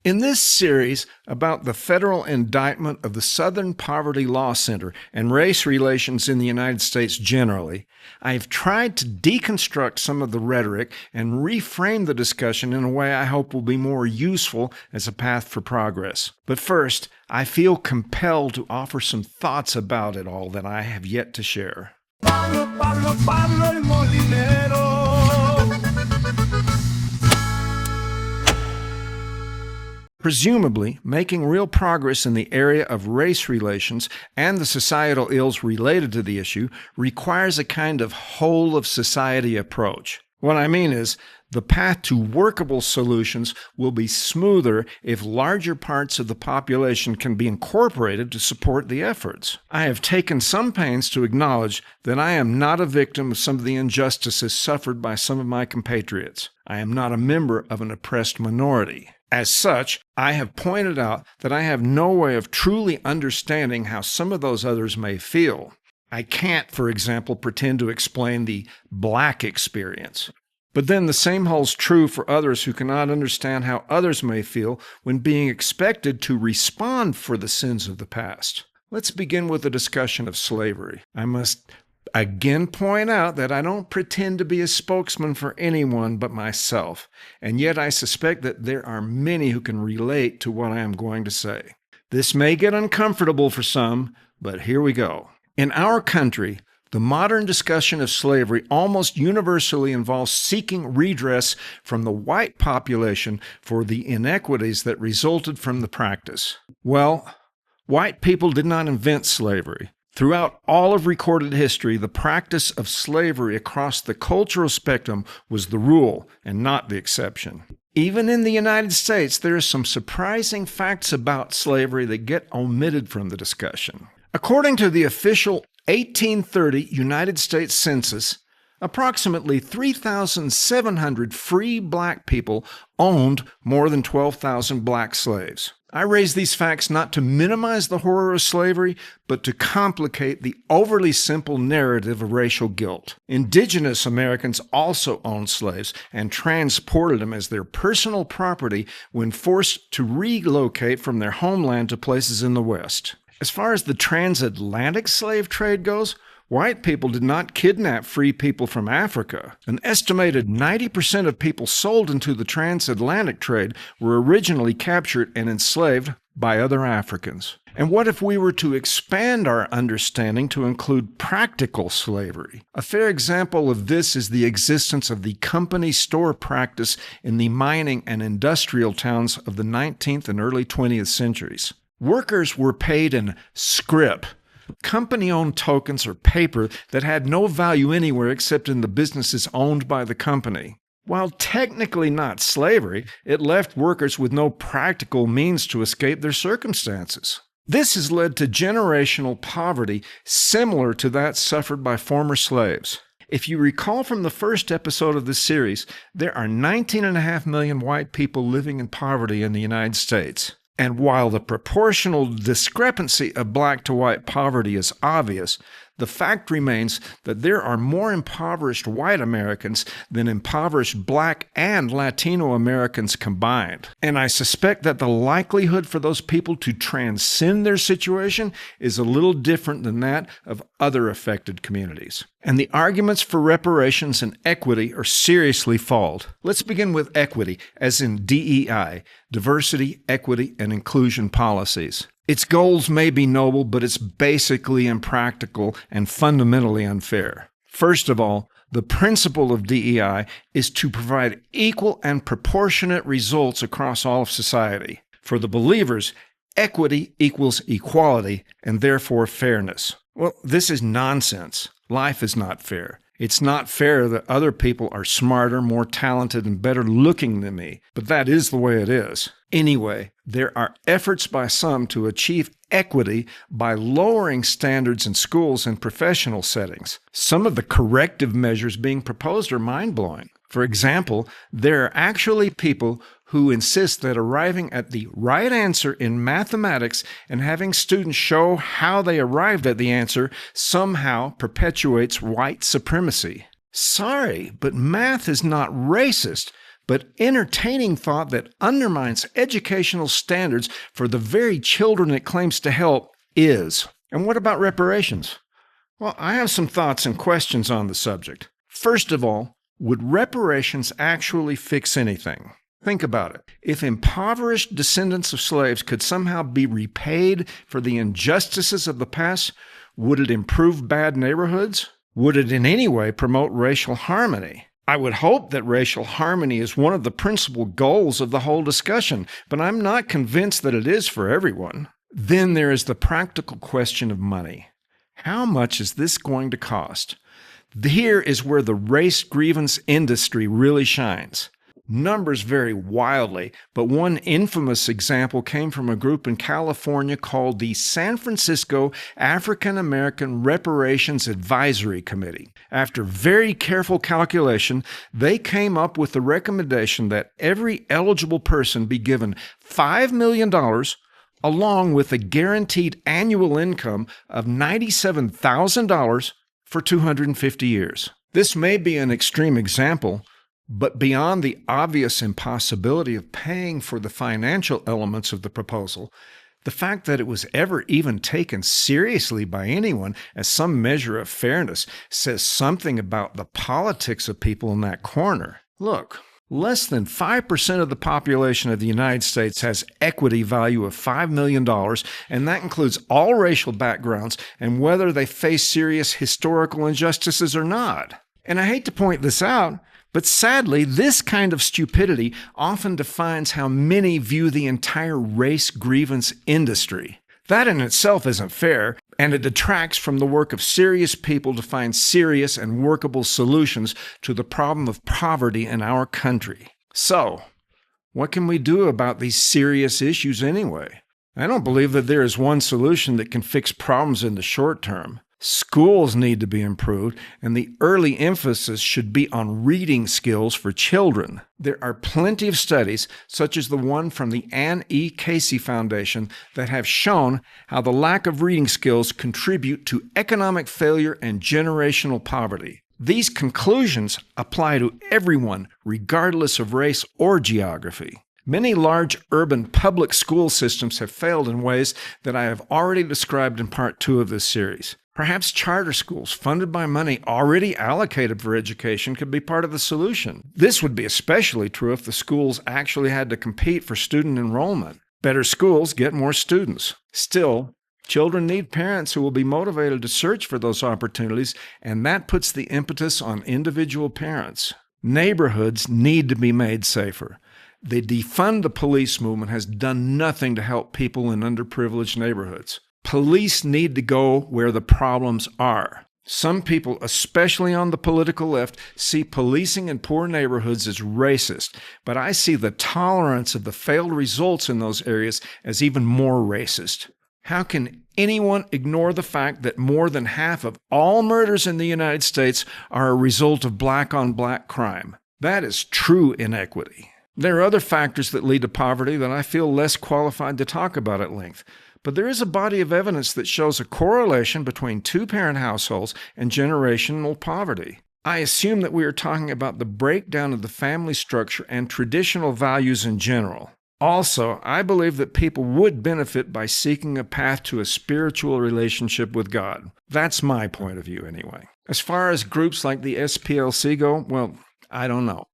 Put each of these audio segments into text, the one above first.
In this series about the federal indictment of the Southern Poverty Law Center and race relations in the United States generally, I've tried to deconstruct some of the rhetoric and reframe the discussion in a way I hope will be more useful as a path for progress. But first, I feel compelled to offer some thoughts about it all that I have yet to share. Presumably, making real progress in the area of race relations and the societal ills related to the issue requires a kind of whole-of-society approach. What I mean is, the path to workable solutions will be smoother if larger parts of the population can be incorporated to support the efforts. I have taken some pains to acknowledge that I am not a victim of some of the injustices suffered by some of my compatriots. I am not a member of an oppressed minority. As such, I have pointed out that I have no way of truly understanding how some of those others may feel. I can't, for example, pretend to explain the black experience. But then the same holds true for others who cannot understand how others may feel when being expected to respond for the sins of the past. Let's begin with a discussion of slavery. I must again point out that I don't pretend to be a spokesman for anyone but myself, and yet I suspect that there are many who can relate to what I am going to say. This may get uncomfortable for some, but here we go. In our country, the modern discussion of slavery almost universally involves seeking redress from the white population for the inequities that resulted from the practice. Well, white people did not invent slavery. Throughout all of recorded history, the practice of slavery across the cultural spectrum was the rule and not the exception. Even in the United States, there are some surprising facts about slavery that get omitted from the discussion. According to the official 1830 United States Census, approximately 3,700 free black people owned more than 12,000 black slaves. I raise these facts not to minimize the horror of slavery, but to complicate the overly simple narrative of racial guilt. Indigenous Americans also owned slaves and transported them as their personal property when forced to relocate from their homeland to places in the West. As far as the transatlantic slave trade goes, white people did not kidnap free people from Africa. An estimated 90% of people sold into the transatlantic trade were originally captured and enslaved by other Africans. And what if we were to expand our understanding to include practical slavery? A fair example of this is the existence of the company store practice in the mining and industrial towns of the 19th and early 20th centuries. Workers were paid in scrip, company-owned tokens or paper that had no value anywhere except in the businesses owned by the company. While technically not slavery, it left workers with no practical means to escape their circumstances. This has led to generational poverty similar to that suffered by former slaves. If you recall from the first episode of this series, there are 19.5 million white people living in poverty in the United States. And while the proportional discrepancy of black to white poverty is obvious, the fact remains that there are more impoverished white Americans than impoverished black and Latino Americans combined. And I suspect that the likelihood for those people to transcend their situation is a little different than that of other affected communities. And the arguments for reparations and equity are seriously flawed. Let's begin with equity, as in DEI, diversity, equity, and inclusion policies. Its goals may be noble, but it's basically impractical and fundamentally unfair. First of all, the principle of DEI is to provide equal and proportionate results across all of society. For the believers, equity equals equality and therefore fairness. Well, this is nonsense. Life is not fair. It's not fair that other people are smarter, more talented, and better looking than me, but that is the way it is. Anyway, there are efforts by some to achieve equity by lowering standards in schools and professional settings. Some of the corrective measures being proposed are mind-blowing. For example, there are actually people who insist that arriving at the right answer in mathematics and having students show how they arrived at the answer somehow perpetuates white supremacy. Sorry, but math is not racist. but entertaining thought that undermines educational standards for the very children it claims to help is. And what about reparations? Well, I have some thoughts and questions on the subject. First of all, would reparations actually fix anything? Think about it. If impoverished descendants of slaves could somehow be repaid for the injustices of the past, would it improve bad neighborhoods? Would it in any way promote racial harmony? I would hope that racial harmony is one of the principal goals of the whole discussion, but I'm not convinced that it is for everyone. Then there is the practical question of money. How much is this going to cost? Here is where the race grievance industry really shines. Numbers vary wildly, but one infamous example came from a group in California called the San Francisco African American Reparations Advisory Committee. After very careful calculation, they came up with the recommendation that every eligible person be given $5 million along with a guaranteed annual income of $97,000 for 250 years. This may be an extreme example, but beyond the obvious impossibility of paying for the financial elements of the proposal, the fact that it was ever even taken seriously by anyone as some measure of fairness says something about the politics of people in that corner. Look, less than 5% of the population of the United States has equity value of $5 million, and that includes all racial backgrounds and whether they face serious historical injustices or not. And I hate to point this out, but sadly, this kind of stupidity often defines how many view the entire race grievance industry. That in itself isn't fair, and it detracts from the work of serious people to find serious and workable solutions to the problem of poverty in our country. So, what can we do about these serious issues anyway? I don't believe that there is one solution that can fix problems in the short term. Schools need to be improved, and the early emphasis should be on reading skills for children. There are plenty of studies, such as the one from the Anne E. Casey Foundation, that have shown how the lack of reading skills contribute to economic failure and generational poverty. These conclusions apply to everyone, regardless of race or geography. Many large urban public school systems have failed in ways that I have already described in part 2 of this series. Perhaps charter schools funded by money already allocated for education could be part of the solution. This would be especially true if the schools actually had to compete for student enrollment. Better schools get more students. Still, children need parents who will be motivated to search for those opportunities, and that puts the impetus on individual parents. Neighborhoods need to be made safer. The defund the police movement has done nothing to help people in underprivileged neighborhoods. Police need to go where the problems are. Some people, especially on the political left, see policing in poor neighborhoods as racist, but I see the tolerance of the failed results in those areas as even more racist. How can anyone ignore the fact that more than half of all murders in the United States are a result of black-on-black crime? That is true inequity. There are other factors that lead to poverty that I feel less qualified to talk about at length, but there is a body of evidence that shows a correlation between two-parent households and generational poverty. I assume that we are talking about the breakdown of the family structure and traditional values in general. Also, I believe that people would benefit by seeking a path to a spiritual relationship with God. That's my point of view anyway. As far as groups like the SPLC go, well, I don't know.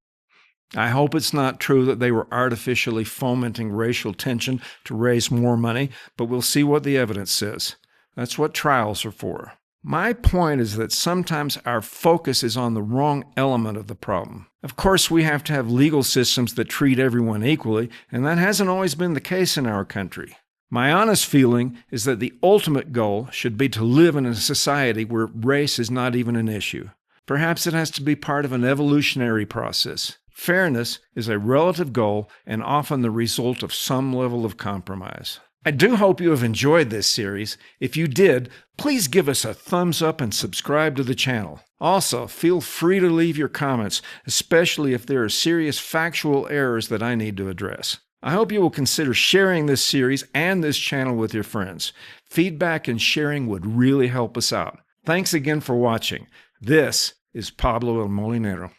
I hope it's not true that they were artificially fomenting racial tension to raise more money, but we'll see what the evidence says. That's what trials are for. My point is that sometimes our focus is on the wrong element of the problem. Of course, we have to have legal systems that treat everyone equally, and that hasn't always been the case in our country. My honest feeling is that the ultimate goal should be to live in a society where race is not even an issue. Perhaps it has to be part of an evolutionary process. Fairness is a relative goal and often the result of some level of compromise. I do hope you have enjoyed this series. If you did, please give us a thumbs up and subscribe to the channel. Also, feel free to leave your comments, especially if there are serious factual errors that I need to address. I hope you will consider sharing this series and this channel with your friends. Feedback and sharing would really help us out. Thanks again for watching. This is Pablo El Molinero.